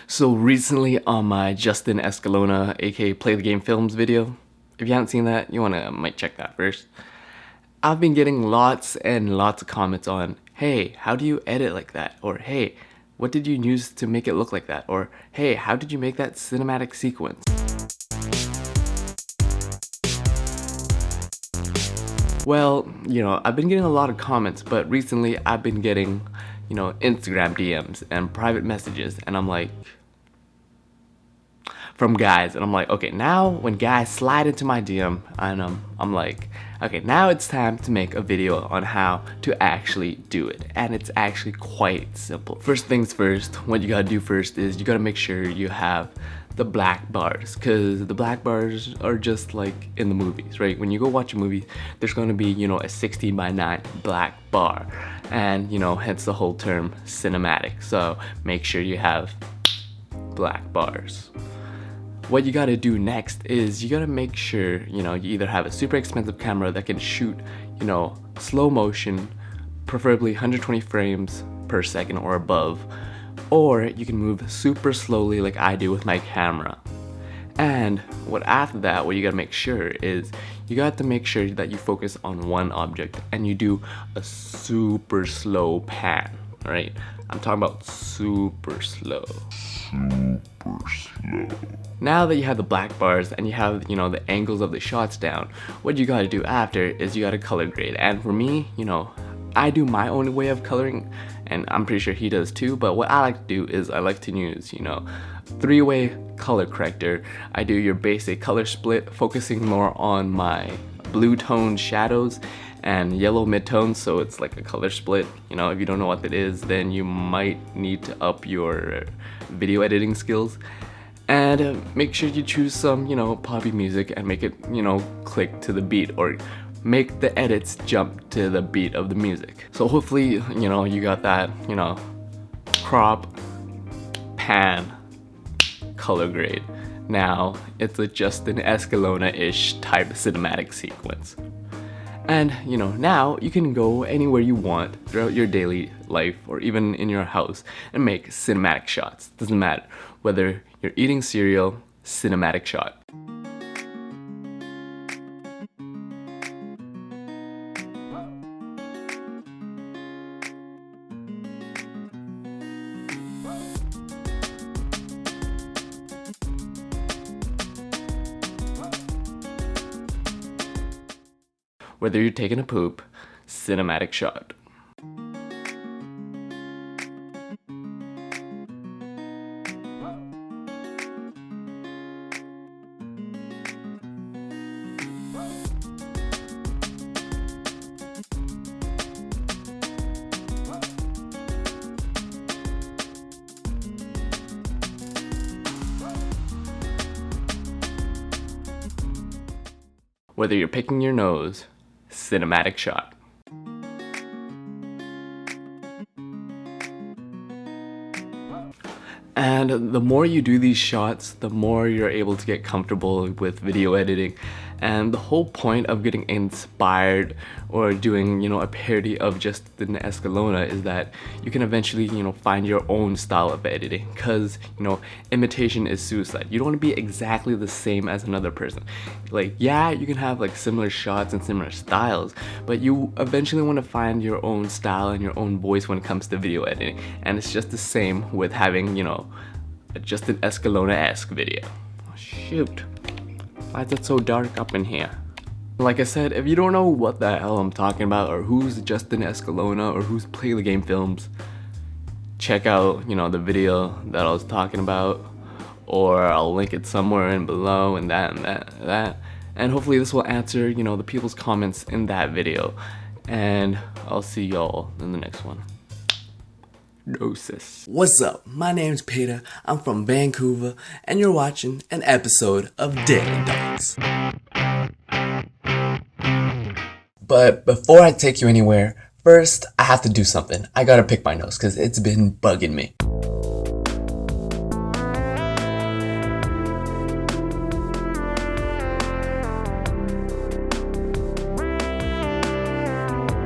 So recently on my Justin Escalona, aka Playthegamefilms video, if you haven't seen that, you might check that first. I've been getting lots and lots of comments on, hey, how do you edit like that? Or hey, what did you use to make it look like that? Or hey, how did you make that cinematic sequence? Well, I've been getting a lot of comments, but recently I've been getting, Instagram DMs and private messages, and I'm like, from guys, and I'm like, okay, now when guys slide into my DM, and I'm like, okay, now it's time to make a video on how to actually do it, and it's actually quite simple. First things first, what you gotta do first is you gotta make sure you have the black bars, because the black bars are just like in the movies, right? When you go watch a movie, there's gonna be, a 16:9 black bar, and hence the whole term cinematic. So make sure you have black bars. What you gotta do next is you gotta make sure, you either have a super expensive camera that can shoot, slow motion, preferably 120 frames per second or above, or you can move super slowly like I do with my camera. And after that, what you gotta make sure is you got to make sure that you focus on one object and you do a super slow pan, right? I'm talking about super slow. Now that you have the black bars and you have, the angles of the shots down, what you gotta do after is you gotta color grade. And for me, I do my own way of coloring, and I'm pretty sure he does too, but what I like to do is I like to use, three-way color corrector. I do your basic color split, focusing more on my blue tone shadows and yellow midtones, so it's like a color split. If you don't know what that is, then you might need to up your video editing skills. And make sure you choose some, poppy music and make it, click to the beat, or make the edits jump to the beat of the music. So hopefully, you got that, crop, pan, color grade. Now it's a Justin Escalona-ish type cinematic sequence. And now you can go anywhere you want throughout your daily life or even in your house and make cinematic shots. Doesn't matter whether you're eating cereal, cinematic shot. Whether you're taking a poop, cinematic shot. Whether you're picking your nose, cinematic shot. And the more you do these shots, the more you're able to get comfortable with video editing. And the whole point of getting inspired or doing, a parody of Justin Escalona is that you can eventually, find your own style of editing. Because, imitation is suicide. You don't want to be exactly the same as another person. Like, yeah, you can have like similar shots and similar styles, but you eventually want to find your own style and your own voice when it comes to video editing. And it's just the same with having, a Justin Escalona-esque video. Oh, shoot. Why is it so dark up in here? Like I said, if you don't know what the hell I'm talking about, or who's Justin Escalona, or who's Playthegamefilms, check out, the video that I was talking about, or I'll link it somewhere in below, and that. And hopefully this will answer, the people's comments in that video. And I'll see y'all in the next one. Doses. What's up? My name's Peter. I'm from Vancouver, and you're watching an episode of Daily Dogs. But before I take you anywhere, first I have to do something. I gotta pick my nose because it's been bugging me.